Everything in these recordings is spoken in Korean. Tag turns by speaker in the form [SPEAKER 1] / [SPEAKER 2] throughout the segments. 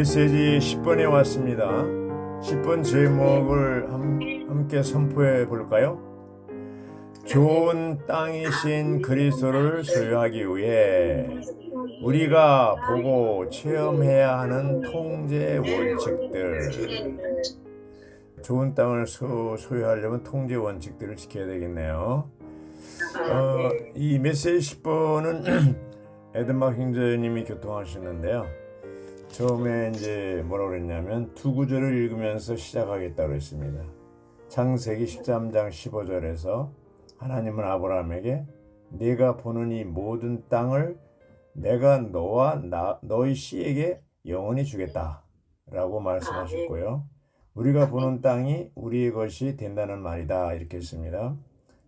[SPEAKER 1] 메시지 10번에 왔습니다. 10번 제목을 함께 선포해 볼까요? 좋은 땅이신 그리스도를 소유하기 위해 우리가 보고 체험해야 하는 통제 원칙들. 좋은 땅을 소유하려면 통제 원칙들을 지켜야 되겠네요. 이 메시지 10번은 에드마 형제님이 교통하셨는데요. 처음에 이제 뭐라고 그랬냐면 두 구절을 읽으면서 시작하겠다고 했습니다. 창세기 13장 15절에서 하나님은 아브라함에게 네가 보는 이 모든 땅을 내가 너와 너희 씨에게 영원히 주겠다 라고 말씀하셨고요. 우리가 보는 땅이 우리의 것이 된다는 말이다 이렇게 했습니다.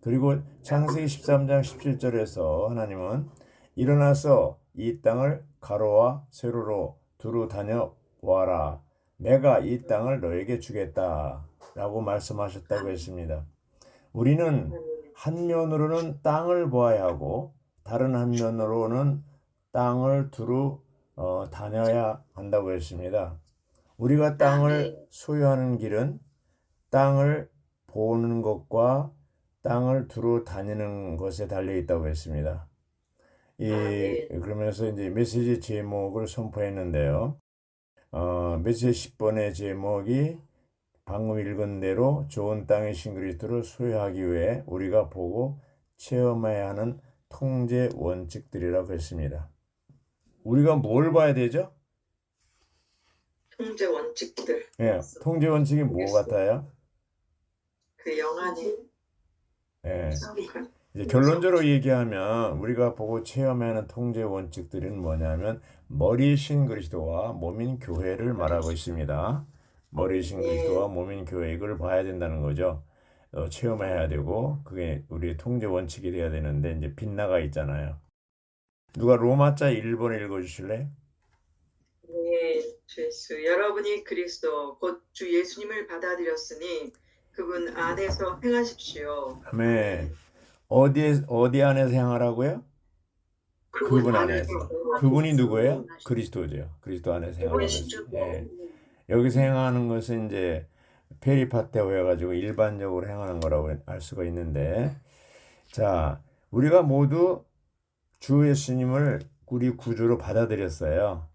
[SPEAKER 1] 그리고 창세기 13장 17절에서 하나님은 일어나서 이 땅을 가로와 세로로 두루 다녀와라. 내가 이 땅을 너에게 주겠다 라고 말씀하셨다고 했습니다. 우리는 한면으로는 땅을 보아야 하고 다른 한면으로는 땅을 두루 다녀야 한다고 했습니다. 우리가 땅을 소유하는 길은 땅을 보는 것과 땅을 두루 다니는 것에 달려 있다고 했습니다. 그러면서 이제 메시지 제목을 선포했는데요. 메시지 10번의 제목이 방금 읽은 대로 좋은 땅의 그리스도를 소유하기 위해 우리가 보고 체험해야 하는 통제 원칙들이라고 했습니다. 우리가 뭘 봐야 되죠?
[SPEAKER 2] 통제 원칙들.
[SPEAKER 1] 예, 통제 원칙이 뭐 같아요?
[SPEAKER 2] 그 영안에.
[SPEAKER 1] 예. 이제 결론적으로 얘기하면 우리가 보고 체험해야 하는 통제 원칙들은 뭐냐면 머리이신 그리스도와 몸인 교회를 말하고 있습니다. 머리이신 그리스도와 몸인 교회 이걸 봐야 된다는 거죠. 체험해야 되고 그게 우리의 통제 원칙이 돼야 되는데 이제 빗나가 있잖아요. 누가 로마자 1번 읽어주실래요?
[SPEAKER 2] 네, 주 예수. 여러분이 그리스도 곧 주 예수님을 받아들였으니 그분 안에서 행하십시오.
[SPEAKER 1] 아멘. 어디 안에서 행하라고요? 그분 안에서. 그분이 누구예요? 그리스도죠. 그리스도 안에서 행하는 것이. 예. 여기서 행하는 것은 이제 페리파테오 해가지고 일반적으로 행하는 거라고 할 수가 있는데, 자, 우리가 모두 주 예수님을 우리 구주로 받아들였어요.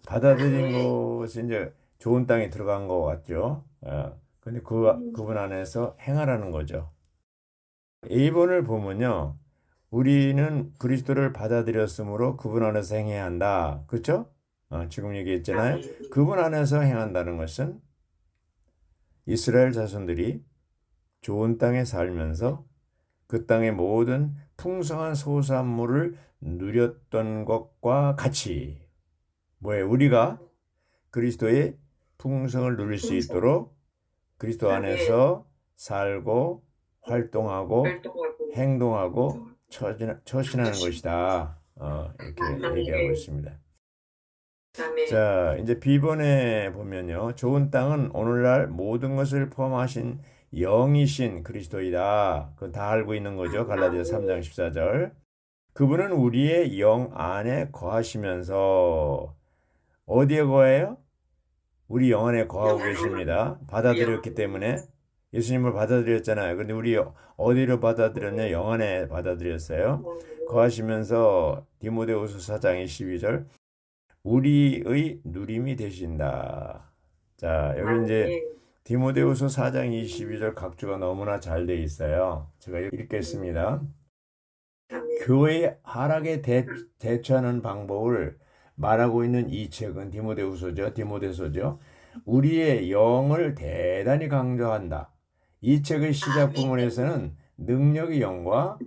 [SPEAKER 1] 받아들인 것이 이제 좋은 땅에 들어간 것 같죠. 근데 그분 안에서 행하라는 거죠. A번을 보면요. 우리는 그리스도를 받아들였으므로 그분 안에서 행해야 한다. 그렇죠? 지금 얘기했잖아요. 그분 안에서 행한다는 것은 이스라엘 자손들이 좋은 땅에 살면서 그 땅의 모든 풍성한 소산물을 누렸던 것과 같이 뭐예요? 우리가 그리스도의 풍성을 누릴 수 있도록 그리스도 안에서 살고 활동하고 행동하고 처신하는 것이다. 이렇게 얘기하고 있습니다. 자, 이제 B번에 보면요. 좋은 땅은 오늘날 모든 것을 포함하신 영이신 그리스도이다. 그건 다 알고 있는 거죠. 갈라디아서 3장 14절. 그분은 우리의 영 안에 거하시면서 어디에 거해요? 우리 영 안에 거하고 계십니다. 받아들였기 때문에 예수님을 받아들였잖아요. 근데 우리 어디로 받아들였냐? 영 안에 받아들였어요. 거하시면서 디모데후서 4장 22절 우리의 누림이 되신다. 자, 여기 이제 디모데후서 4장 22절 각주가 너무나 잘 돼 있어요. 제가 읽겠습니다. 교회의 하락에 대처하는 방법을 말하고 있는 이 책은 디모데서죠. 우리의 영을 대단히 강조한다. 이 책의 시작 부분에서는 능력의 영과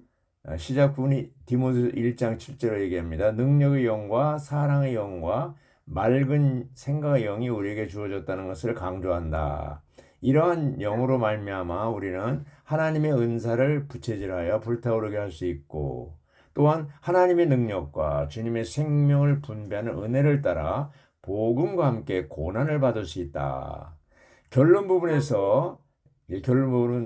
[SPEAKER 1] 시작 부분이 디모데서 1장 7절을 얘기합니다. 능력의 영과 사랑의 영과 맑은 생각의 영이 우리에게 주어졌다는 것을 강조한다. 이러한 영으로 말미암아 우리는 하나님의 은사를 부채질하여 불타오르게 할 수 있고 또한 하나님의 능력과 주님의 생명을 분배하는 은혜를 따라 복음과 함께 고난을 받을 수 있다. 결론 부분은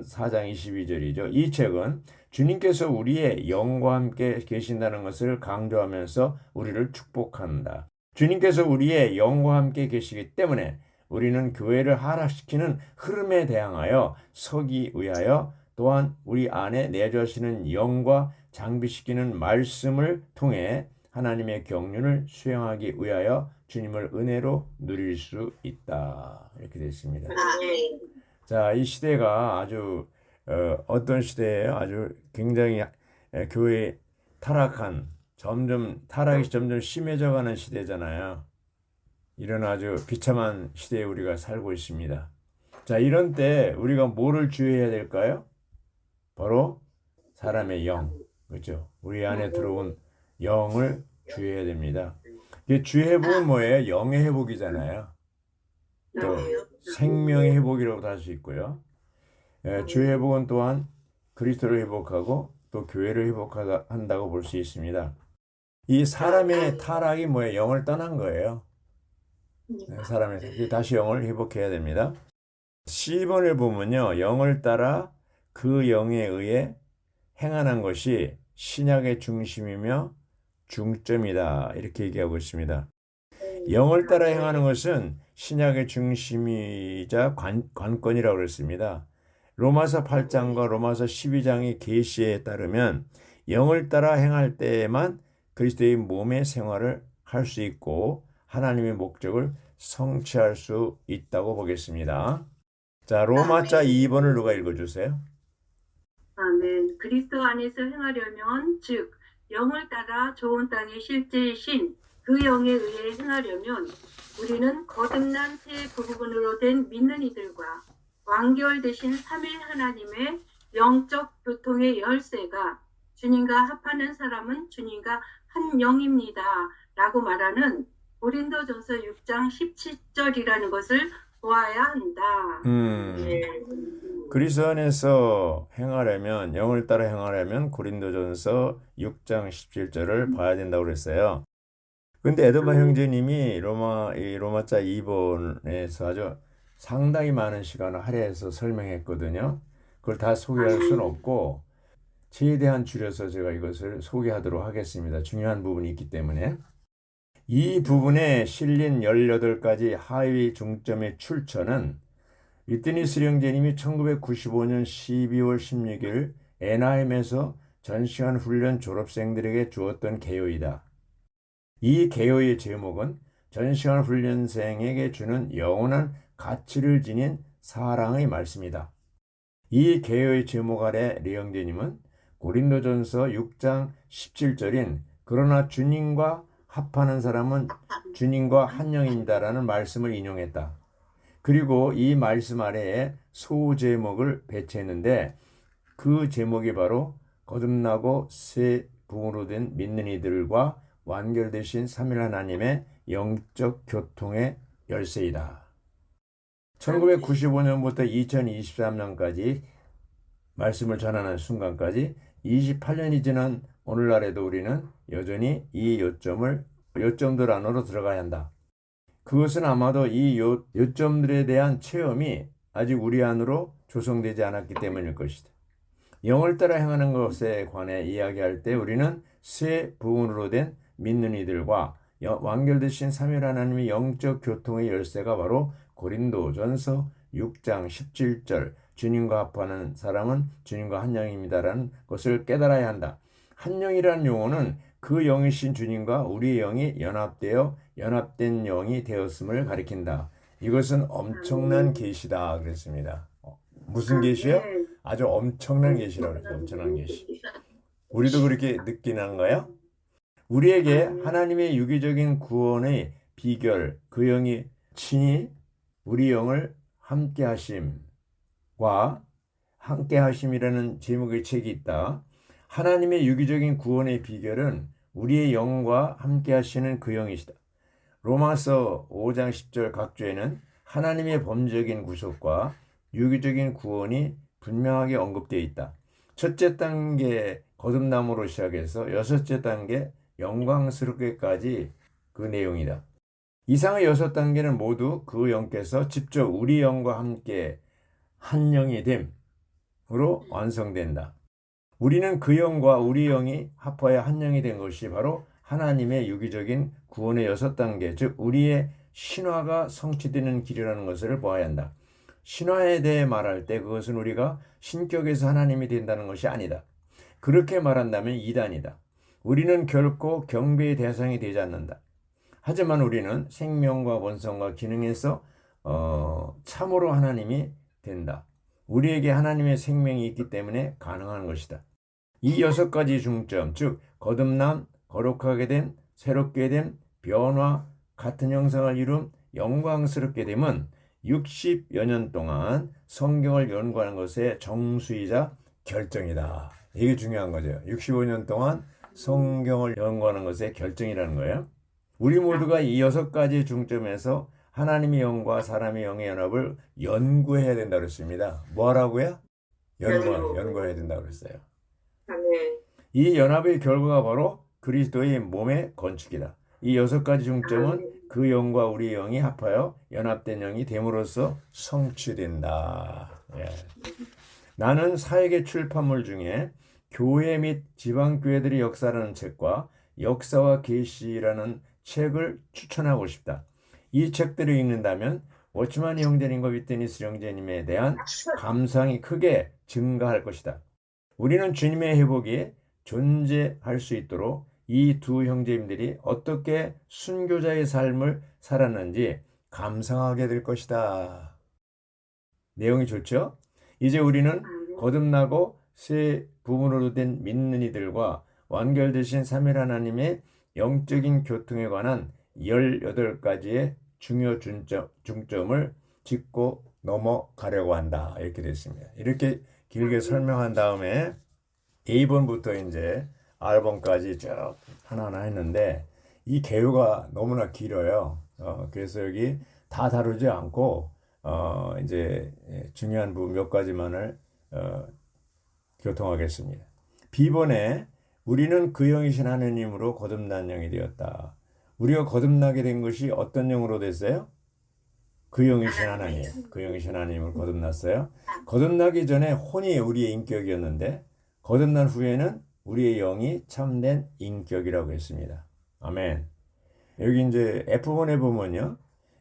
[SPEAKER 1] 4장 22절이죠. 이 책은 주님께서 우리의 영과 함께 계신다는 것을 강조하면서 우리를 축복한다. 주님께서 우리의 영과 함께 계시기 때문에 우리는 교회를 하락시키는 흐름에 대항하여 서기 위하여 또한 우리 안에 내주하시는 영과 장비시키는 말씀을 통해 하나님의 경륜을 수행하기 위하여 주님을 은혜로 누릴 수 있다. 이렇게 되어 있습니다.
[SPEAKER 2] 아멘.
[SPEAKER 1] 자, 이 시대가 아주 어떤 시대예요? 아주 굉장히 교회 타락이 점점 심해져가는 시대잖아요. 이런 아주 비참한 시대에 우리가 살고 있습니다. 자, 이런 때 우리가 뭐를 주의해야 될까요? 바로 사람의 영, 그렇죠? 우리 안에 들어온 영을 주의해야 됩니다. 이게 주의 회복은 뭐예요? 영의 회복이잖아요. 또 생명의 회복이라고도 할 수 있고요. 주의 회복은 또한 그리스도를 회복하고 또 교회를 회복한다고 볼 수 있습니다. 이 사람의 타락이 뭐예요? 영을 떠난 거예요. 사람의 다시 영을 회복해야 됩니다. 10번을 보면요. 영을 따라 그 영에 의해 행하는 것이 신약의 중심이며 중점이다. 이렇게 얘기하고 있습니다. 영을 따라 행하는 것은 신약의 중심이자 관건이라고 그랬습니다. 로마서 8장과 로마서 12장의 계시에 따르면 영을 따라 행할 때에만 그리스도의 몸의 생활을 할 수 있고 하나님의 목적을 성취할 수 있다고 보겠습니다. 자, 로마자 2번을 누가 읽어주세요?
[SPEAKER 3] 아멘. 그리스도 안에서 행하려면 즉 영을 따라 좋은 땅의 실제이신 그 영에 의해 행하려면 우리는 거듭난 새 부분으로 된 믿는 이들과 완결되신 삼위 하나님의 영적 교통의 열쇠가 주님과 합하는 사람은 주님과 한 영입니다 라고 말하는 고린도전서 6장 17절이라는 것을 보아야 한다.
[SPEAKER 1] 그리스도 안에서 행하려면 영을 따라 행하려면 고린도전서 6장 17절을 봐야 된다고 그랬어요. 근데 에드마 형제님이 로마자 2번에서 아주 상당히 많은 시간을 할애해서 설명했거든요. 그걸 다 소개할 수는 없고 최대한 줄여서 제가 이것을 소개하도록 하겠습니다. 중요한 부분이 있기 때문에. 이 부분에 실린 18가지 하위 중점의 출처는 위트니스 형제님이 1995년 12월 16일 애나임에서 전시관 훈련 졸업생들에게 주었던 개요이다. 이 개요의 제목은 전시관 훈련생에게 주는 영원한 가치를 지닌 사랑의 말씀이다. 이 개요의 제목 아래 리 형제님은 고린도전서 6장 17절인 그러나 주님과 합하는 사람은 주님과 한 영입니다라는 말씀을 인용했다. 그리고 이 말씀 아래에 소제목을 배치했는데 그 제목이 바로 거듭나고 새 부흥으로 된 믿는 이들과 완결되신 삼위 하나님의 영적 교통의 열쇠이다. 1995년부터 2023년까지 말씀을 전하는 순간까지 28년이 지난 오늘날에도 우리는 여전히 이 요점들 안으로 들어가야 한다. 그것은 아마도 이 요점들에 대한 체험이 아직 우리 안으로 조성되지 않았기 때문일 것이다. 영을 따라 행하는 것에 관해 이야기할 때 우리는 새 부흥으로 된 믿는 이들과 완결되신 삼위 하나님의 영적 교통의 열쇠가 바로 고린도전서 6장 17절 주님과 합하는 사람은 주님과 한 영입니다라는 것을 깨달아야 한다. 한 영이라는 용어는 그 영이신 주님과 우리의 영이 연합된 영이 되었음을 가리킨다. 이것은 엄청난 계시다 그랬습니다. 무슨 계시요? 아주 엄청난 계시라고 그랬죠. 엄청난 계시. 우리도 그렇게 느끼는가요? 우리에게 하나님의 유기적인 구원의 비결, 그 영이 친히 우리 영을 함께 하심이라는 제목의 책이 있다. 하나님의 유기적인 구원의 비결은 우리의 영과 함께 하시는 그 영이시다. 로마서 5장 10절 각주에는 하나님의 범적인 구속과 유기적인 구원이 분명하게 언급되어 있다. 첫째 단계 거듭남으로 시작해서 여섯째 단계 영광스럽게까지 그 내용이다. 이상의 6단계는 모두 그 영께서 직접 우리 영과 함께 한 영이 됨으로 완성된다. 우리는 그 영과 우리 영이 합하여 한 영이 된 것이 바로 하나님의 유기적인 구원의 6단계, 즉 우리의 신화가 성취되는 길이라는 것을 보아야 한다. 신화에 대해 말할 때 그것은 우리가 신격에서 하나님이 된다는 것이 아니다. 그렇게 말한다면 이단이다. 우리는 결코 경배의 대상이 되지 않는다. 하지만 우리는 생명과 본성과 기능에서 참으로 하나님이 된다. 우리에게 하나님의 생명이 있기 때문에 가능한 것이다. 이 6가지 중점, 즉 거듭남, 거룩하게 됨, 새롭게 됨, 변화, 같은 형상을 이룸, 영광스럽게 됨은 60여 년 동안 성경을 연구하는 것의 정수이자 결정이다. 이게 중요한 거죠. 65년 동안 성경을 연구하는 것의 결정이라는 거예요. 우리 모두가 이 6가지 중점에서 하나님의 영과 사람의 영의 연합을 연구해야 된다고 그랬습니다. 뭐 하라고요? 연구해야 된다고 그랬어요.
[SPEAKER 2] 아멘.
[SPEAKER 1] 이 연합의 결과가 바로 그리스도의 몸의 건축이다. 이 6가지 중점은 그 영과 우리 영이 합하여 연합된 영이 됨으로써 성취된다. 예. 나는 사역의 출판물 중에 교회 및 지방교회들의 역사라는 책과 역사와 계시라는 책을 추천하고 싶다. 이 책들을 읽는다면 워치만 형제님과 윗데니스 형제님에 대한 감상이 크게 증가할 것이다. 우리는 주님의 회복이 존재할 수 있도록 이 두 형제님들이 어떻게 순교자의 삶을 살았는지 감상하게 될 것이다. 내용이 좋죠? 이제 우리는 거듭나고 새 부분으로 된 믿는 이들과 완결되신 삼일 하나님의 영적인 교통에 관한 18가지의 중요 중점을 짚고 넘어가려고 한다. 이렇게 됐습니다. 이렇게 길게 설명한 다음에 A번부터 이제 R번까지 쭉 하나하나 했는데 이 개요가 너무나 길어요. 그래서 여기 다 다루지 않고 이제 중요한 부분 몇 가지만을 교통하겠습니다. B번에 우리는 그 영이신 하느님으로 거듭난 영이 되었다. 우리가 거듭나게 된 것이 어떤 영으로 됐어요? 그 영이신 하나님, 그 영이신 하나님으로 거듭났어요. 거듭나기 전에 혼이 우리의 인격이었는데 거듭난 후에는 우리의 영이 참된 인격이라고 했습니다. 아멘. 여기 이제 F번에 보면요.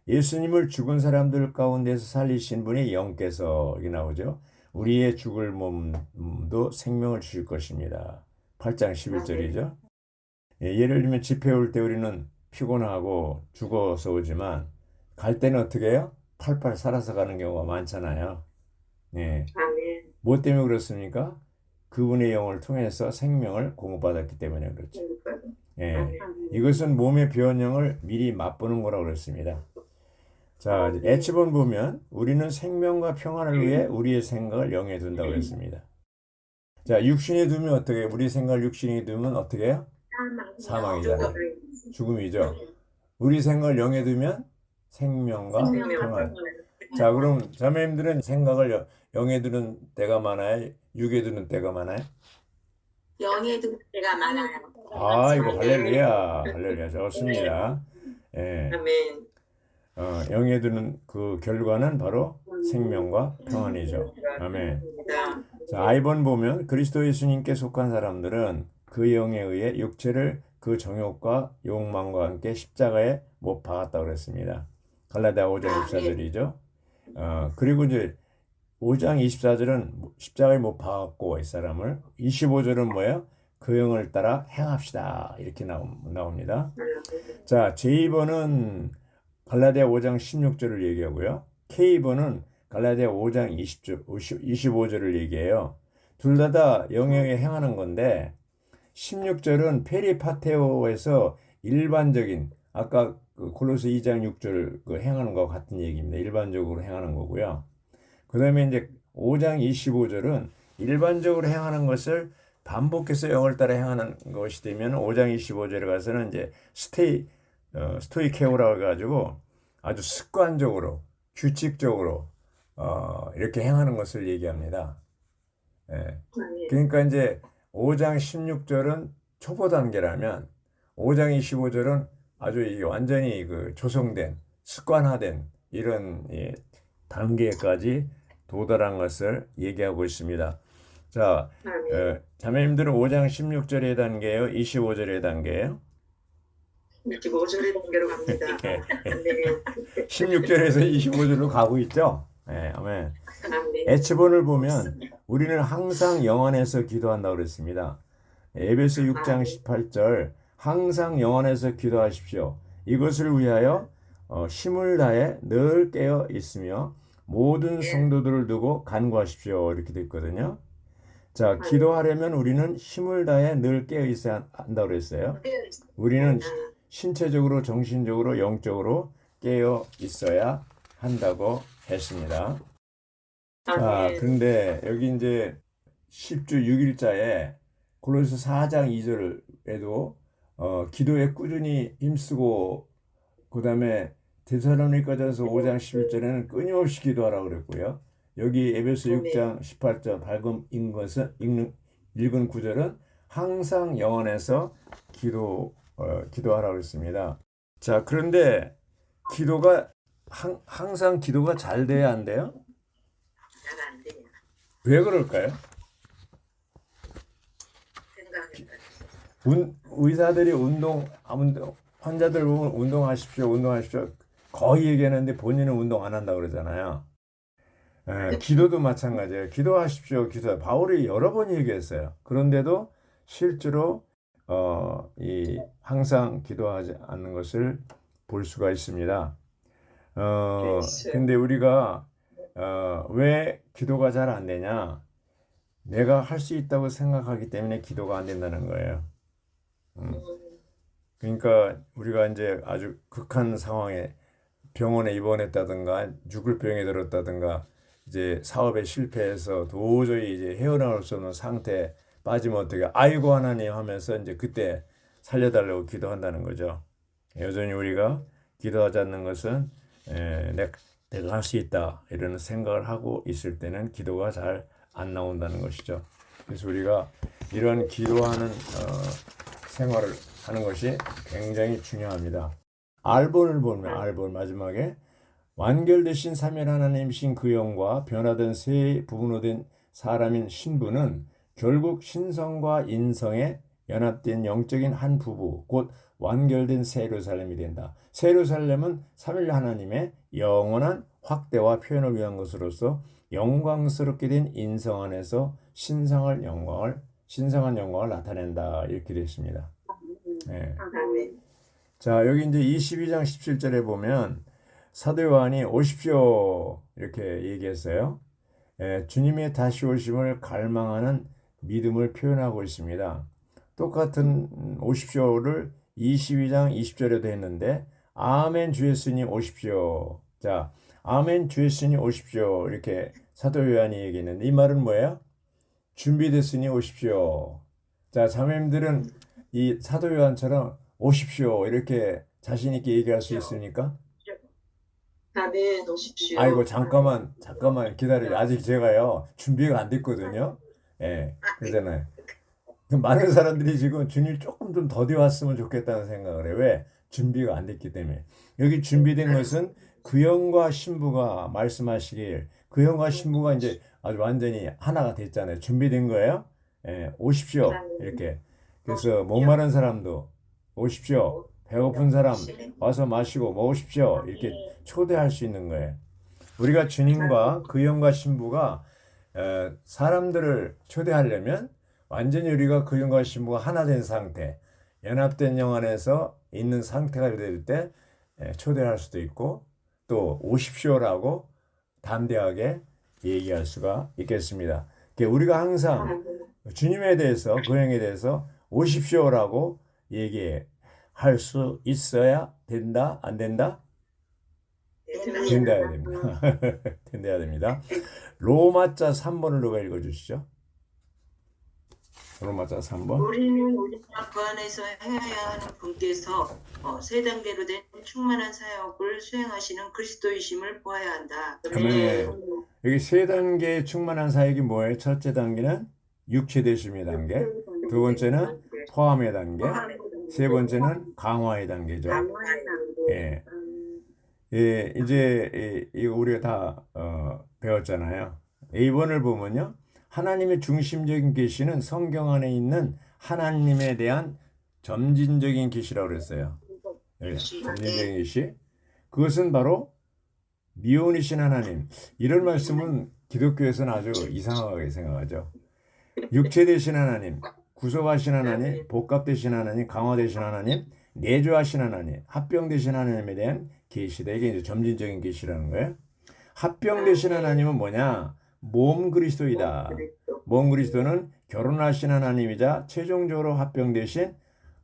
[SPEAKER 1] 예수님을 죽은 사람들 가운데서 살리신 분이 영께서 여기 나오죠. 우리의 죽을 몸도 생명을 주실 것입니다. 8장 11절이죠. 예를 들면 집회 올 때 우리는 피곤하고 죽어서 오지만 갈 때는 어떻게 해요? 팔팔 살아서 가는 경우가 많잖아요. 예.
[SPEAKER 2] 아멘.
[SPEAKER 1] 뭐 때문에 그렇습니까? 그분의 영을 통해서 생명을 공급받았기 때문에 그렇죠. 예. 이것은 몸의 변형을 미리 맛보는 거라고 그랬습니다. 자, H번 보면 우리는 생명과 평안을 위해 우리의 생각을 영에 둔다고 그랬습니다. 자, 육신에 두면 어떻게 해요? 우리 생각을 육신에 두면 어떻게 해요? 사망이잖아요. 죽음이죠. 우리 생각을 영에 두면 생명과 평안. 자, 그럼 자매님들은 생각을 영에 두는 때가 많아요? 육에 두는 때가 많아요?
[SPEAKER 4] 영에 든 때가 많아요.
[SPEAKER 1] 아, 이거 할렐루야. 할렐루야. 좋습니다. 예.
[SPEAKER 2] 아멘.
[SPEAKER 1] 영에 두는 그 결과는 바로 생명과 평안이죠. 아멘. 자, I번 보면 그리스도 예수님께 속한 사람들은 그 영에 의해 육체를 그 정욕과 욕망과 함께 십자가에 못 박았다고 그랬습니다. 갈라디아 5장 24절이죠. 그리고 이제 5장 24절은 십자가에 못 박았고 이 사람을 25절은 뭐예요? 그 영을 따라 행합시다. 이렇게 나옵니다. 자, J번은 갈라디아 5장 16절을 얘기하고요. K번은 갈라디아 5장 25절을 얘기해요. 둘 다 영에 행하는 건데 16절은 페리파테오에서 일반적인 아까 그 골로새 2장 6절 그 행하는 거 같은 얘기입니다. 일반적으로 행하는 거고요. 그 다음에 이제 5장 25절은 일반적으로 행하는 것을 반복해서 영을 따라 행하는 것이 되면 5장 25절에 가서는 이제 스토이케오라고 해가지고 아주 습관적으로 규칙적으로 이렇게 행하는 것을 얘기합니다. 예. 그러니까 이제 5장 16절은 초보 단계라면 5장 25절은 아주 이게 완전히 그 조성된 습관화된 이런 단계까지 도달한 것을 얘기하고 있습니다. 자, 자매님들은 5장 16절의 단계예요? 25절의 단계예요?
[SPEAKER 2] 25절의 단계로 갑니다.
[SPEAKER 1] 예.
[SPEAKER 2] 아멘.
[SPEAKER 1] 16절에서 25절로 가고 있죠. 예, 아멘.
[SPEAKER 2] 아멘.
[SPEAKER 1] 에츠본을 보면 우리는 항상 영 안에서 기도한다고 그랬습니다. 에베소 6장 18절 항상 영 안에서 기도하십시오. 이것을 위하여 힘을 다해 늘 깨어 있으며 모든 성도들을 두고 간구하십시오. 이렇게 돼 있거든요. 자, 기도하려면 우리는 힘을 다해 늘 깨어 있어야 한다고 그랬어요. 우리는 신체적으로, 정신적으로, 영적으로 깨어 있어야 한다고 했습니다. 자,
[SPEAKER 2] 아멘.
[SPEAKER 1] 그런데 여기 이제 10주 6일자에 골로새 4장 2절에도 기도에 꾸준히 힘쓰고 그다음에 데살로니가전서 5장 11절에는 끊임없이 기도하라고 그랬고요. 여기 에베소 6장 18절 방금 읽은 구절은 항상 영원에서 기도하라고 그랬습니다. 자, 그런데 기도가 항상 기도가 잘 돼야 안 돼요?
[SPEAKER 4] 잘 안 돼요.
[SPEAKER 1] 왜 그럴까요?
[SPEAKER 4] 생각해봐요.
[SPEAKER 1] 의사들이 환자들 보면 운동하십시오. 거의 얘기하는데 본인은 운동 안 한다고 그러잖아요. 예, 기도도 마찬가지예요. 기도하십시오. 바울이 여러 번 얘기했어요. 그런데도 실제로 항상 기도하지 않는 것을 볼 수가 있습니다. 근데 우리가 왜 기도가 잘 안 되냐? 내가 할 수 있다고 생각하기 때문에 기도가 안 된다는 거예요. 그러니까 우리가 이제 아주 극한 상황에 병원에 입원했다든가 죽을 병에 들었다든가 이제 사업에 실패해서 도저히 이제 헤어나올 수 없는 상태에 빠지면 어떻게 아이고 하나님 하면서 이제 그때 살려달라고 기도한다는 거죠. 여전히 우리가 기도하지 않는 것은 내가 할 수 있다 이런 생각을 하고 있을 때는 기도가 잘 안 나온다는 것이죠. 그래서 우리가 이런 기도하는 생활을 하는 것이 굉장히 중요합니다. 알본을 보면 알본 마지막에 완결되신 삼위 하나님이신 그 영과 변화된 새 부분으로 된 사람인 신부는 결국 신성과 인성에 연합된 영적인 한 부부 곧 완결된 새 예루살렘이 된다. 새 예루살렘은 삼위 하나님의 영원한 확대와 표현을 위한 것으로서 영광스럽게 된 인성 안에서 신성한 영광을 나타낸다 이렇게 되어 있습니다. 네.
[SPEAKER 2] 아멘.
[SPEAKER 1] 자, 여기 이제 22장 17절에 보면 사도 요한이 오십시오 이렇게 얘기했어요. 주님의 다시 오심을 갈망하는 믿음을 표현하고 있습니다. 똑같은 오십시오를 22장 20절에도 했는데 아멘 주 예수님 오십시오. 자, 아멘 주 예수님 오십시오 이렇게 사도 요한이 얘기했는데 이 말은 뭐예요? 준비됐으니 오십시오. 자, 자매님들은 이 사도 요한처럼 오십시오 이렇게 자신 있게 얘기할 수 있습니까?
[SPEAKER 2] 아멘. 오십시오.
[SPEAKER 1] 아이고 잠깐만 기다려요. 아직 제가요 준비가 안 됐거든요. 예, 그러잖아요. 많은 사람들이 지금 주님 조금 좀 더디 왔으면 좋겠다는 생각을 해요. 왜? 준비가 안 됐기 때문에. 여기 준비된 것은 그 영과 신부가 말씀하시길 그 영과 신부가 이제 아주 완전히 하나가 됐잖아요. 준비된 거예요. 예, 오십시오 이렇게. 그래서 목마른 사람도 오십시오. 배고픈 사람 와서 마시고 먹으십시오. 이렇게 초대할 수 있는 거예요. 우리가 주님과 그 영과 신부가 사람들을 초대하려면 완전히 우리가 그 영과 신부가 하나 된 상태, 연합된 영 안에서 있는 상태가 될 때 초대할 수도 있고 또 오십시오라고 담대하게 얘기할 수가 있겠습니다. 우리가 항상 주님에 대해서 그 영에 대해서 오십시오라고 얘기할 수 있어야 된다? 안 된다? 된다야 됩니다. 된다야 됩니다. 로마자 3번을 누가 읽어주시죠? 로마자 3번.
[SPEAKER 4] 우리가 그 안에서 행해야 하는 분께서 세 단계로 된 충만한 사역을 수행하시는 그리스도이심을 보아야 한다.
[SPEAKER 1] 아멘. 여기 세 단계의 충만한 사역이 뭐예요? 첫째 단계는 육체 되심의 단계, 두 번째는 포함의 단계, 세 번째는 강화의 단계죠. 예. 예, 이제 이거 우리가 다 배웠잖아요. A번을 보면요. 하나님의 중심적인 계시는 성경 안에 있는 하나님에 대한 점진적인 계시라고 그랬어요. 점진적인 계시. 그것은 바로 미혼이신 하나님. 이런 말씀은 기독교에서는 아주 이상하게 생각하죠. 육체 되신 하나님, 구속하신 하나님, 복합되신 하나님, 강화되신 하나님, 내주하신 하나님, 합병되신 하나님에 대한 계시다. 이게 이제 점진적인 계시라는 거예요. 합병되신 하나님은 뭐냐? 몸 그리스도이다. 몸 그리스도는 결혼하신 하나님이자 최종적으로 합병되신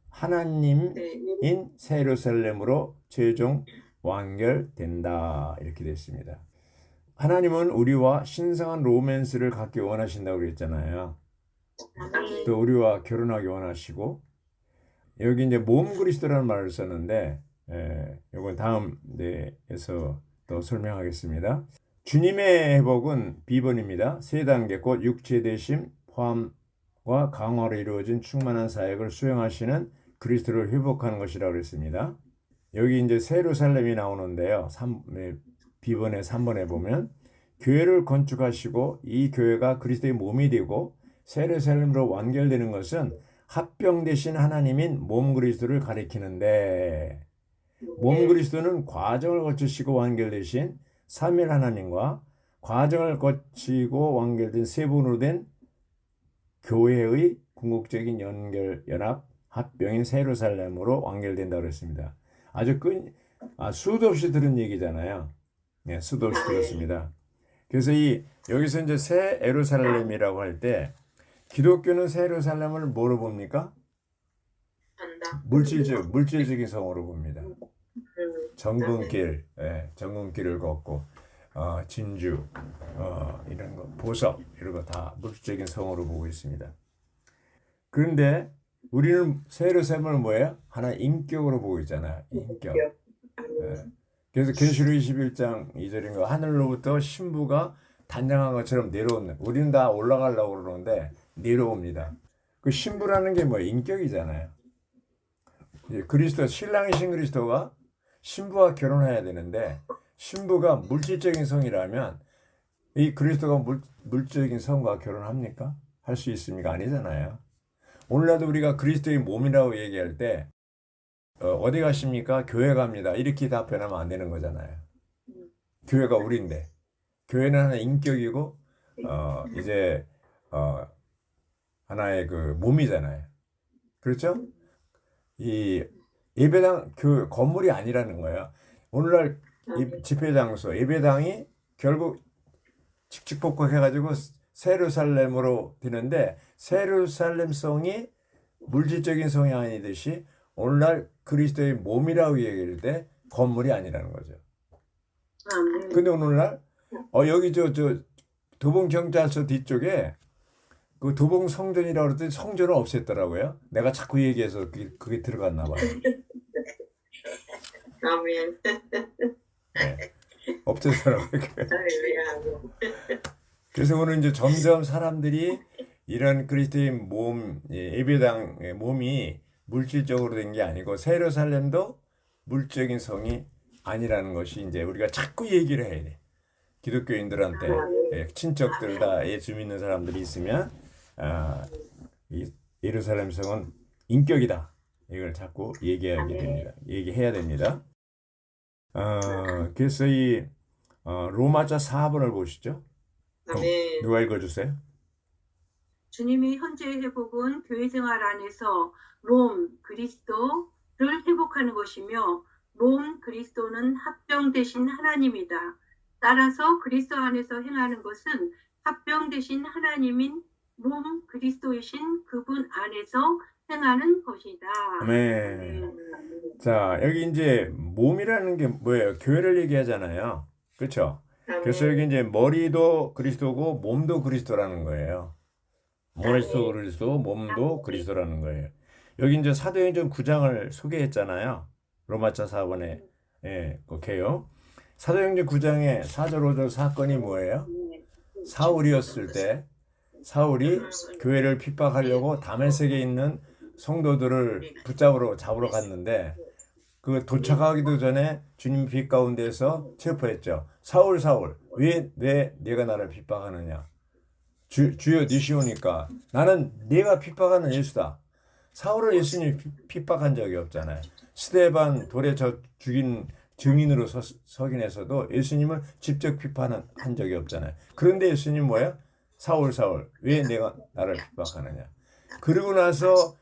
[SPEAKER 1] 하나님인 새 예루살렘으로 최종 완결된다. 이렇게 됐습니다. 하나님은 우리와 신성한 로맨스를 갖기 원하신다고 그랬잖아요. 또 우리와 결혼하기 원하시고, 여기 이제 몸 그리스도라는 말을 썼는데, 이건 다음 데에서 또 설명하겠습니다. 주님의 회복은 B번입니다. 세 단계 곧 육체 되심, 포함과 강화로 이루어진 충만한 사역을 수행하시는 그리스도를 회복하는 것이라고 그랬습니다. 여기 이제 새 예루살렘이 나오는데요. B번의 3번에 보면 교회를 건축하시고 이 교회가 그리스도의 몸이 되고 새 예루살렘으로 완결되는 것은 합병되신 하나님인 몸 그리스도를 가리키는데, 몸 그리스도는 과정을 거치시고 완결되신 삼일 하나님과 과정을 거치고 완결된 세 분으로 된 교회의 궁극적인 연합 합병인 새 예루살렘으로 완결된다고 그랬습니다. 아주 수도 없이 들은 얘기잖아요. 네, 수도 없이 들었습니다. 그래서 여기서 이제 새 예루살렘이라고 할 때 기독교는 새 예루살렘을 뭐로 봅니까? 물질적인 성으로 봅니다. 정금길, 정금길을 걷고 진주, 이런 거, 보석 이런 거 다 물질적인 성으로 보고 있습니다. 그런데 우리는 새 예루살렘을 뭐예요? 하나 인격으로 보고 있잖아요. 인격. 그래서 계시록 21장 2절인가 하늘로부터 신부가 단장한 것처럼 내려오는. 우리는 다 올라가려고 그러는데 내려옵니다. 그 신부라는 게 뭐예요? 인격이잖아요. 그리스도 신랑이신 그리스도가 신부와 결혼해야 되는데 신부가 물질적인 성이라면 이 그리스도가 물질적인 성과 결혼합니까? 할 수 있습니까? 아니잖아요. 오늘날도 우리가 그리스도의 몸이라고 얘기할 때 어디 가십니까? 교회 갑니다. 이렇게 답변하면 안 되는 거잖아요. 교회가 우리인데 교회는 하나의 인격이고 이제 하나의 그 몸이잖아요. 그렇죠? 이 예배당 그 건물이 아니라는 거예요. 오늘날 이 집회 장소 예배당이 결국 칙칙폭폭해가지고 새 예루살렘으로 되는데 새 예루살렘 성이 물질적인 성이 아니듯이 오늘날 그리스도의 몸이라고 얘기할 때 건물이 아니라는 거죠. 근데 오늘날 여기 저 도봉 경찰서 뒤쪽에 그 도봉 성전이라고 그랬더니 성전을 없앴더라고요. 내가 자꾸 얘기해서 그게 들어갔나 봐요.
[SPEAKER 2] 아멘.
[SPEAKER 1] 네. 없애더라고요. 그래서 오늘 이제 점점 사람들이 이런 그리스도의 몸, 예배당의 몸이 물질적으로 된 게 아니고 새 예루살렘도 물적인 성이 아니라는 것이 이제 우리가 자꾸 얘기를 해야 돼. 기독교인들한테 친척들 다 예수 믿는 사람들이 있으면 이 예루살렘 성은 인격이다. 이걸 자꾸 얘기해야 됩니다. 그래서 이 로마자 4번을 보시죠.
[SPEAKER 2] 아멘.
[SPEAKER 1] 누가 읽어주세요?
[SPEAKER 3] 주님의 현재의 회복은 교회 생활 안에서 몸 그리스도를 회복하는 것이며 몸 그리스도는 합병되신 하나님이다. 따라서 그리스도 안에서 행하는 것은 합병되신 하나님인 몸 그리스도이신 그분 안에서 행하는 것이다.
[SPEAKER 1] 네. 자, 여기 이제 몸이라는 게 뭐예요? 교회를 얘기하잖아요. 그렇죠? 그래서 여기 이제 머리도 그리스도고 몸도 그리스도라는 거예요. 머리도 그리스도, 몸도 그리스도라는 거예요. 여기 이제 사도행전 9장을 소개했잖아요. 로마자 4번에 그렇게요. 사도행전 9장의 4절 5절 사건이 뭐예요? 사울이었을 때 사울이 교회를 핍박하려고 다메섹에 있는 성도들을 잡으러 갔는데 그 도착하기도 전에 주님 빛 가운데서 체포했죠. 사울 왜 네가 나를 핍박하느냐? 주여 니시오니까 나는 네가 핍박하는 예수다. 사울을 예수님이 핍박한 적이 없잖아요. 스데반 돌에 죽인 증인으로 서긴 해서도 예수님을 직접 비판한 적이 없잖아요. 그런데 예수님 뭐야? 사울 왜 내가 나를 핍박하느냐. 그러고 나서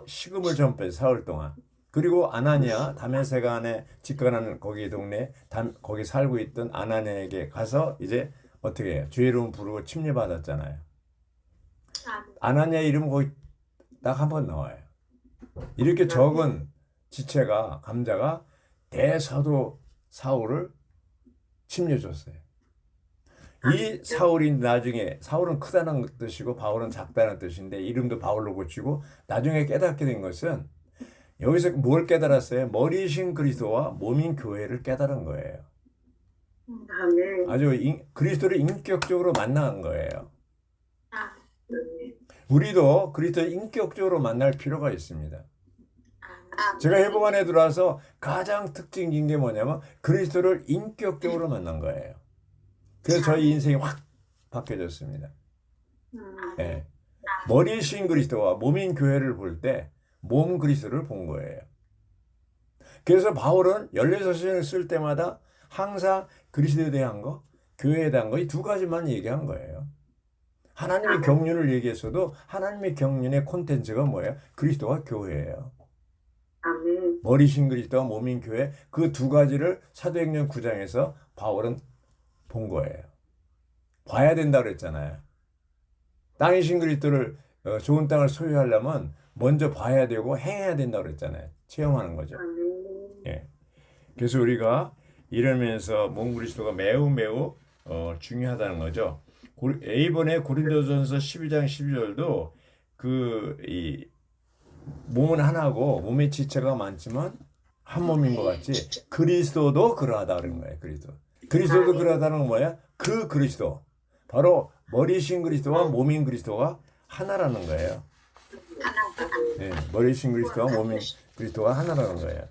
[SPEAKER 1] 식음을 전폐 사흘 동안. 그리고 아나니아 다메섹 안에 집권하는 거기 동네 거기 살고 있던 아나니아에게 가서 이제 어떻게 해요? 죄 이름 부르고 침례받았잖아요. 아나니아 이름 거기 딱 한 번 나와요. 이렇게 적은 지체가 감자가 대사도 사울을 침례줬어요. 이 사울이 나중에 사울은 크다는 뜻이고 바울은 작다는 뜻인데 이름도 바울로 고치고 나중에 깨닫게 된 것은 여기서 뭘 깨달았어요? 머리이신 그리스도와 몸인 교회를 깨달은 거예요.
[SPEAKER 3] 아멘.
[SPEAKER 1] 아주 그리스도를 인격적으로 만난 거예요.
[SPEAKER 2] 네.
[SPEAKER 1] 우리도 그리스도를 인격적으로 만날 필요가 있습니다. 제가 회복 안에 들어와서 가장 특징인 게 뭐냐면 그리스도를 인격적으로 만난 거예요. 그래서 저희 인생이 확 바뀌어졌습니다. 예. 머리이신 그리스도와 몸인 교회를 볼 때 몸 그리스도를 본 거예요. 그래서 바울은 16서신을 쓸 때마다 항상 그리스도에 대한 거, 교회에 대한 거 이 두 가지만 얘기한 거예요. 하나님의 경륜을 얘기했어도 하나님의 경륜의 콘텐츠가 뭐예요? 그리스도와 교회예요.
[SPEAKER 3] 아멘.
[SPEAKER 1] 머리신 그리스도와 몸인 교회 그 두 가지를 사도행전 9장에서 바울은 본 거예요. 봐야 된다 그랬잖아요. 땅이신 그리스도를 좋은 땅을 소유하려면 먼저 봐야 되고 행해야 된다 그랬잖아요. 체험하는 거죠.
[SPEAKER 3] 아멘.
[SPEAKER 1] 예. 그래서 우리가 이러면서 몸 그리스도가 매우 중요하다는 거죠. 이번에 고린도전서 12장 12절도 이 몸은 하나고 몸의 지체가 많지만 한 몸인 것 같이 그리스도도 그러하다 그런 거예요. 그리스도도 그러하다는 건 뭐야? 그 그리스도 바로 머리신 그리스도와 몸인 그리스도가 하나라는 거예요. 네, 머리신 그리스도와 몸인 그리스도가 하나라는 거예요.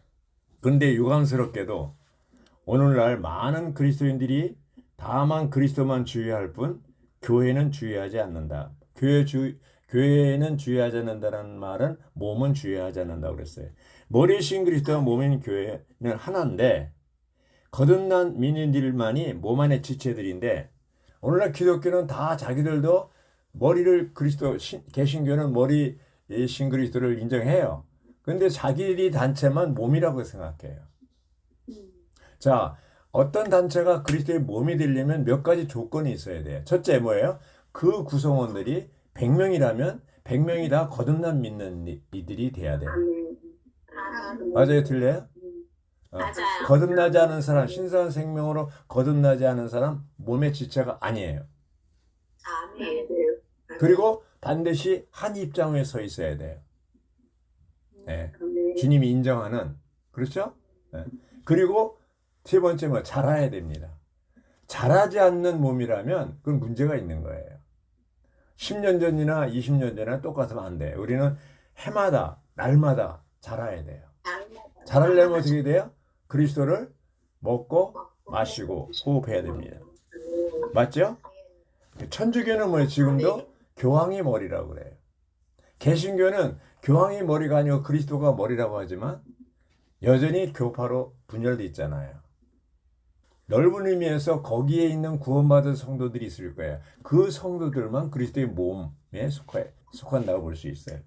[SPEAKER 1] 그런데 유감스럽게도 오늘날 많은 그리스도인들이 다만 그리스도만 주의할 뿐 교회는 주의하지 않는다. 교회는 주의하지 않는다는 말은 몸은 주의하지 않는다고 그랬어요. 머리신 그리스도와 몸인 교회는 하나인데 거듭난 민인들만이 몸 안의 지체들인데 오늘날 기독교는 다 자기들도 머리를 그리스도 개신교는 머리신 그리스도를 인정해요. 그런데 자기들이 단체만 몸이라고 생각해요. 자, 어떤 단체가 그리스도의 몸이 되려면 몇 가지 조건이 있어야 돼요. 첫째 뭐예요? 그 구성원들이 100명이라면 100명이 다 거듭난 믿는 이들이 돼야 돼요. 맞아요? 틀려요?
[SPEAKER 2] 맞아요.
[SPEAKER 1] 거듭나지 않은 사람, 신선 생명으로 거듭나지 않은 사람 몸의 지체가 아니에요.
[SPEAKER 2] 아멘.
[SPEAKER 1] 그리고 반드시 한 입장에 서 있어야 돼요. 네. 주님이 인정하는, 그렇죠? 네. 그리고 세 번째 뭐 자라야 됩니다. 자라지 않는 몸이라면 그건 문제가 있는 거예요. 10년 전이나 20년 전이나 똑같으면 안 돼요. 우리는 해마다 날마다 자라야 돼요. 자라려면 어떻게 돼요? 그리스도를 먹고 마시고 호흡해야 됩니다. 맞죠? 천주교는 뭐예요? 지금도 교황이 머리라고 그래요. 개신교는 교황이 머리가 아니고 그리스도가 머리라고 하지만 여전히 교파로 분열돼 있잖아요. 넓은 의미에서 거기에 있는 구원받은 성도들이 있을 거예요. 그 성도들만 그리스도의 몸에 속한다고 볼 수 있어요.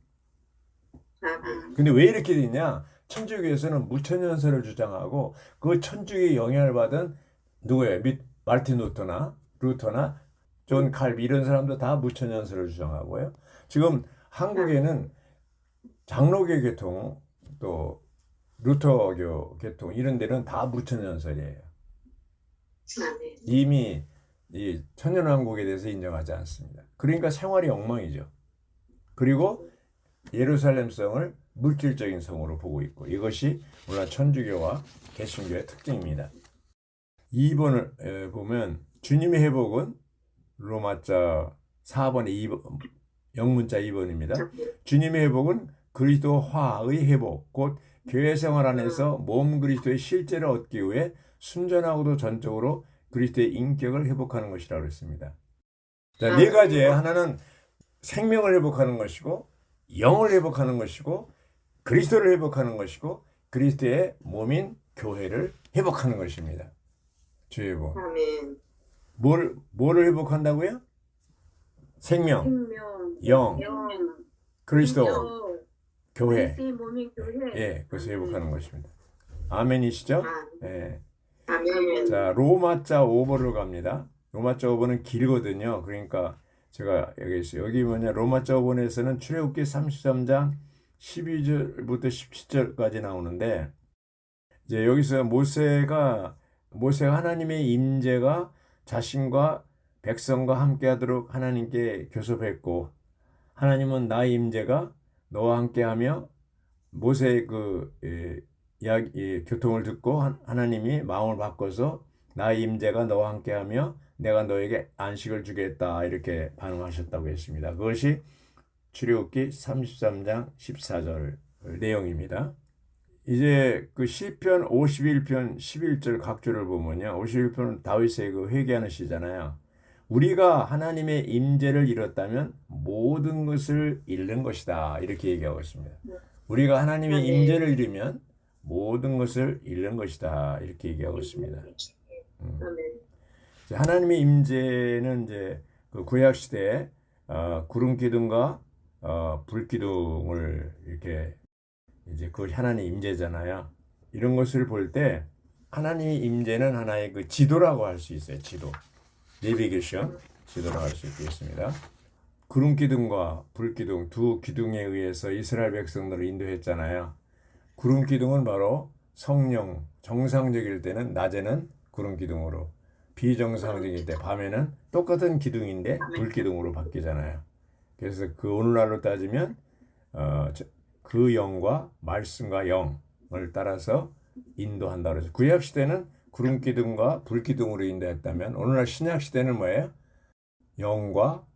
[SPEAKER 1] 근데 왜 이렇게 되냐? 천주교에서는 무천연설을 주장하고 그 천주교의 영향을 받은 누구예요? 마르틴 루터나 존 칼비 이런 사람도 다 무천연설을 주장하고요. 지금 한국에는 장로교 계통 또 루터교 계통 이런 데는 다 무천연설이에요. 이미 이 천연왕국에 대해서 인정하지 않습니다. 그러니까 생활이 엉망이죠. 그리고 예루살렘성을 물질적인 성으로 보고 있고 이것이 물론 천주교와 개신교의 특징입니다. 2번을 보면 주님의 회복은 로마자 4번의 2번, 영문자 2번입니다. 주님의 회복은 그리스도화의 회복, 곧 교회 생활 안에서 몸 그리스도의 실제를 얻기 위해 순전하고도 전적으로 그리스도의 인격을 회복하는 것이라고 했습니다. 자, 네 가지에 하나는 생명을 회복하는 것이고 영을 회복하는 것이고 그리스도를 회복하는 것이고 그리스도의 몸인 교회를 회복하는 것입니다. 주의 복.
[SPEAKER 2] 아멘.
[SPEAKER 1] 뭐를 회복한다고요? 생명,
[SPEAKER 3] 생명,
[SPEAKER 1] 영,
[SPEAKER 3] 영,
[SPEAKER 1] 그리스도,
[SPEAKER 3] 영,
[SPEAKER 1] 교회.
[SPEAKER 3] 그리스도의 몸인 교회.
[SPEAKER 1] 예, 그것을 회복하는 것입니다. 아멘이시죠?
[SPEAKER 2] 아,
[SPEAKER 1] 예.
[SPEAKER 2] 아멘.
[SPEAKER 1] 자, 로마자 5번으로 갑니다. 로마자 5번은 길거든요. 그러니까 제가 여기 있어요. 여기 뭐냐, 로마자 5번에서는 출애굽기 33장 12절부터 17절까지 나오는데, 이제 여기서 모세가 하나님의 임재가 자신과 백성과 함께하도록 하나님께 교섭했고, 하나님은 나의 임재가 너와 함께하며 모세의 교통을 듣고 하나님이 마음을 바꿔서 나의 임재가 너와 함께하며 내가 너에게 안식을 주겠다 이렇게 반응하셨다고 했습니다. 그것이 출애굽기 33장 14절 내용입니다. 이제 그 시편 51편 11절 각절을 보면요. 51편은 다윗의 그 회개하는 시잖아요. 우리가 하나님의 임재를 잃었다면 모든 것을 잃는 것이다. 이렇게 얘기하고 있습니다. 우리가 하나님의 임재를 잃으면 모든 것을 잃는 것이다. 이렇게 얘기하고 있습니다.
[SPEAKER 2] 아멘.
[SPEAKER 1] 하나님의 임재는 이제 그 구약 시대에 구름 기둥과 불 기둥을 이렇게 이제 그 하나님의 임재잖아요. 이런 것을 볼 때 하나님의 임재는 하나의 그 지도라고 할 수 있어요. 지도. 내비게이션 지도라고 할 수 있겠습니다. 구름 기둥과 불 기둥 두 기둥에 의해서 이스라엘 백성들을 인도했잖아요. 구름 기둥은 바로 성령, 정상적일 때는 낮에는 구름 기둥으로, 비정상적일 때 밤에는 똑같은 기둥인데 불 기둥으로 바뀌잖아요. 그래서 그 오늘날로 따지면 그 영과 말씀과 영을 따라서 인도한다 그래서 구약 시대는 구름 기둥과 불 기둥으로 인도했다면 오늘날 신약 시대는 뭐예요? 영과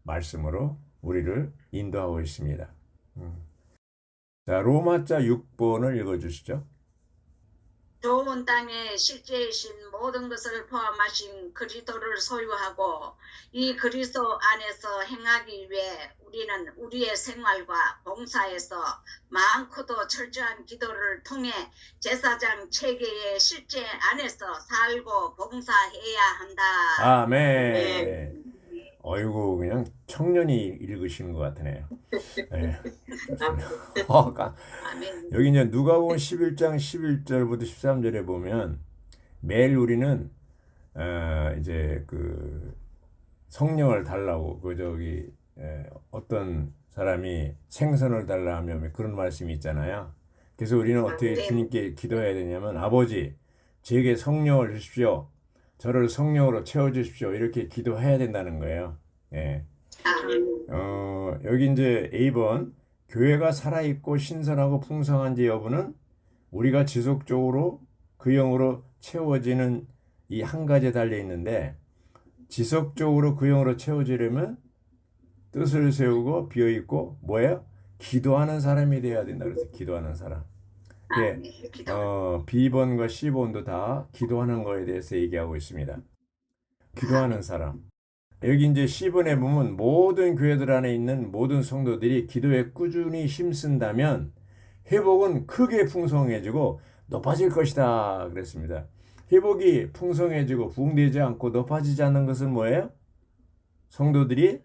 [SPEAKER 1] 말씀으로 우리를 인도하고 있습니다. 자, 로마자 6번을 읽어주시죠.
[SPEAKER 5] 좋은 땅에 실제이신 모든 것을 포함하신 그리스도를 소유하고 이 그리스도 안에서 행하기 위해 우리는 우리의 생활과 봉사에서 많고도 철저한 기도를 통해 제사장 체계의 실제 안에서 살고 봉사해야 한다.
[SPEAKER 1] 아멘. 어이구, 그냥 청년이 읽으시는 것 같으네요. 네.
[SPEAKER 5] 아멘.
[SPEAKER 1] 여기 이제 누가복음 11장 11절부터 13절에 보면 매일 우리는 이제 그 성령을 달라고 어떤 사람이 생선을 달라 하면 그런 말씀이 있잖아요. 그래서 우리는 어떻게 주님께 기도해야 되냐면 아버지 제게 성령을 주십시오. 저를 성령으로 채워주십시오. 이렇게 기도해야 된다는 거예요. 예. 여기 이제 A번 교회가 살아있고 신선하고 풍성한지 여부는 우리가 지속적으로 그 영으로 채워지는 이 한 가지에 달려 있는데 지속적으로 그 영으로 채워지려면 뜻을 세우고 비어있고 뭐예요? 기도하는 사람이 돼야 된다. 그래서 기도하는 사람. 예, B번과 C번도 다 기도하는 거에 대해서 얘기하고 있습니다. 기도하는 사람. 여기 이제 C번에 보면 모든 교회들 안에 있는 모든 성도들이 기도에 꾸준히 힘쓴다면 회복은 크게 풍성해지고 높아질 것이다. 그랬습니다. 회복이 풍성해지고 부흥되지 않고 높아지지 않는 것은 뭐예요? 성도들이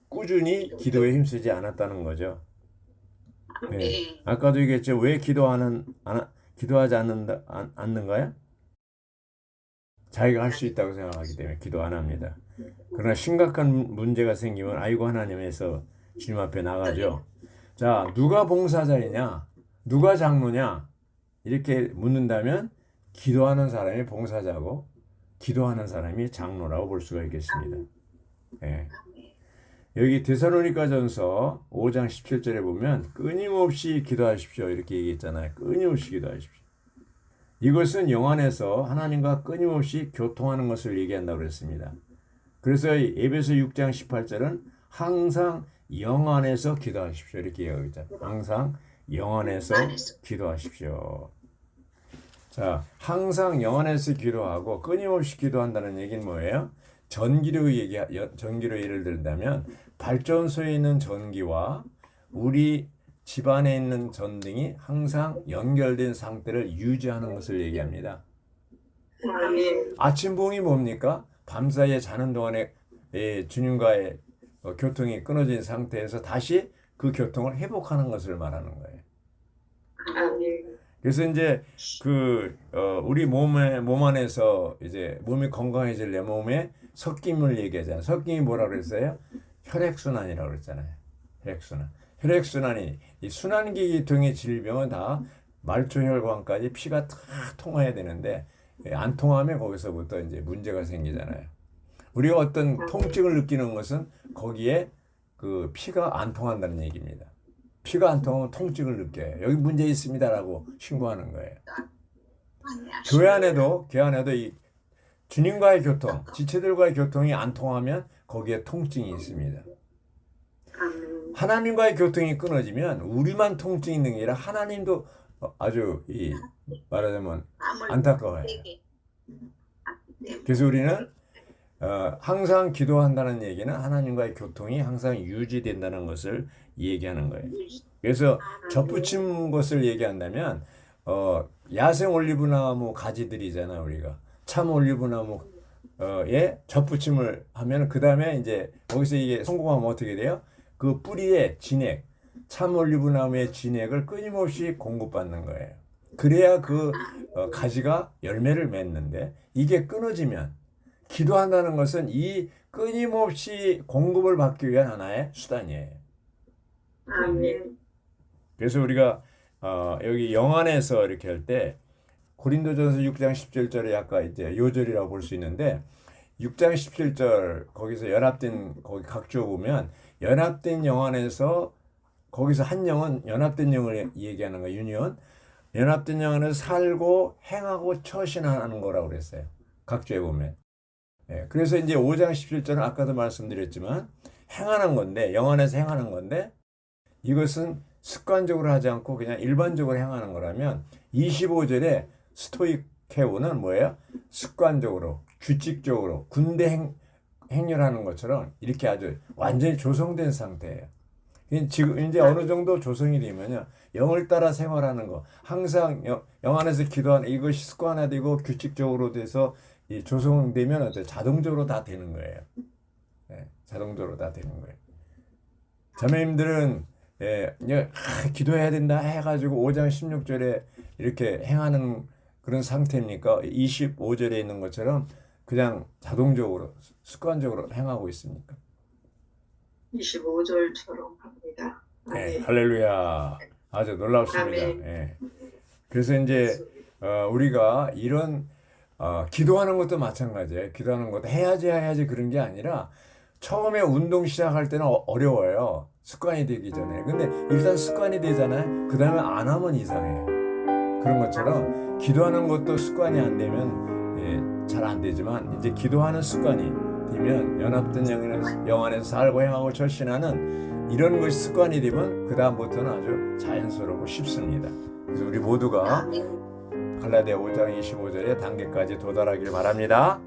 [SPEAKER 1] 꾸준히 기도에 힘쓰지 않았다는 거죠. 네. 아까도 얘기했죠. 왜 기도하지 않는가요? 자기가 할 수 있다고 생각하기 때문에 기도 안 합니다. 그러나 심각한 문제가 생기면 아이고 하나님에서 주님 앞에 나가죠. 자, 누가 봉사자이냐? 누가 장로냐? 이렇게 묻는다면 기도하는 사람이 봉사자고 기도하는 사람이 장로라고 볼 수가 있겠습니다. 네. 여기 데살로니가전서 5장 17절에 보면 끊임없이 기도하십시오 이렇게 얘기했잖아요. 끊임없이 기도하십시오. 이것은 영 안에서 하나님과 끊임없이 교통하는 것을 얘기한다고 그랬습니다. 그래서 에베소 6장 18절은 항상 영 안에서 기도하십시오 이렇게 얘기하고 있잖아요. 항상 영 안에서 기도하십시오. 자, 항상 영 안에서 기도하고 끊임없이 기도한다는 얘기는 뭐예요? 전기로 예를 들다면 발전소에 있는 전기와 우리 집안에 있는 전등이 항상 연결된 상태를 유지하는 것을 얘기합니다.
[SPEAKER 2] 아멘.
[SPEAKER 1] 아침 부흥이 뭡니까? 밤사이에 자는 동안에 주님과의 교통이 끊어진 상태에서 다시 그 교통을 회복하는 것을 말하는 거예요.
[SPEAKER 2] 아멘.
[SPEAKER 1] 그래서 이제 우리 몸 안에서 이제 몸이 건강해질 몸에 섞임을 얘기하잖아요. 섞임이 뭐라 그랬어요? 혈액순환이라고 그랬잖아요. 혈액순환이 이 순환기계통의 질병은 다 말초혈관까지 피가 다 통해야 되는데 안 통하면 거기서부터 이제 문제가 생기잖아요. 우리가 어떤 통증을 느끼는 것은 거기에 그 피가 안 통한다는 얘기입니다. 피가 안 통하면 통증을 느껴요. 여기 문제 있습니다라고 신고하는 거예요. 교회 안에도 이 주님과의 교통, 지체들과의 교통이 안 통하면 거기에 통증이 있습니다.
[SPEAKER 2] 아멘.
[SPEAKER 1] 하나님과의 교통이 끊어지면 우리만 통증이 있는 게 아니라 하나님도 아주 말하자면 안타까워요. 그래서 우리는 항상 기도한다는 얘기는 하나님과의 교통이 항상 유지된다는 것을 얘기하는 거예요. 그래서 접붙임 것을 얘기한다면 야생 올리브나무 가지들이잖아 우리가 참 올리브나무에 접붙임을 하면 그 다음에 이제 거기서 이게 성공하면 어떻게 돼요? 그 뿌리의 진액, 참 올리브나무의 진액을 끊임없이 공급받는 거예요. 그래야 그 가지가 열매를 맺는데 이게 끊어지면 기도한다는 것은 이 끊임없이 공급을 받기 위한 하나의 수단이에요.
[SPEAKER 2] 아멘.
[SPEAKER 1] 그래서 우리가 여기 영안에서 이렇게 할 때 고린도전서 6장 17절에 아까 이제 요절이라고 볼 수 있는데 6장 17절 거기서 연합된 거기 각주 보면 연합된 영안에서 거기서 한 영은 연합된 영을 얘기하는 거예요. 유니온. 연합된 영안에서 살고 행하고 처신하는 거라고 그랬어요. 각주에 보면. 그래서 이제 5장 17절은 아까도 말씀드렸지만 행하는 건데 영안에서 행하는 건데 이것은 습관적으로 하지 않고 그냥 일반적으로 행하는 거라면 25절에 스토이케오는 뭐예요? 습관적으로 규칙적으로 군대 행렬하는 것처럼 이렇게 아주 완전히 조성된 상태예요. 지금 이제 어느 정도 조성이 되면요 영을 따라 생활하는 거 항상 영 안에서 기도하는 이것이 습관화되고 규칙적으로 돼서 이 조성되면 어때 자동적으로 다 되는 거예요. 자동적으로 다 되는 거예요. 자매님들은 기도해야 된다 해가지고 5장 16절에 이렇게 행하는 그런 상태입니까? 25절에 있는 것처럼 그냥 자동적으로 습관적으로 행하고 있습니까?
[SPEAKER 2] 25절처럼 합니다.
[SPEAKER 1] 네,
[SPEAKER 2] 아멘.
[SPEAKER 1] 할렐루야. 아주 놀랍습니다.
[SPEAKER 2] 아멘.
[SPEAKER 1] 그래서 이제 우리가 이런 기도하는 것도 마찬가지예요. 기도하는 것도 해야지 그런 게 아니라 처음에 운동 시작할 때는 어려워요. 습관이 되기 전에. 근데 일단 습관이 되잖아요. 그 다음에 안 하면 이상해요. 그런 것처럼 기도하는 것도 습관이 안 되면 잘 안 되지만 이제 기도하는 습관이 되면 연합된 영 안에서 살고 행하고 절신하는 이런 것이 습관이 되면 그 다음부터는 아주 자연스럽고 쉽습니다. 그래서 우리 모두가 갈라디아 5장 25절의 단계까지 도달하길 바랍니다.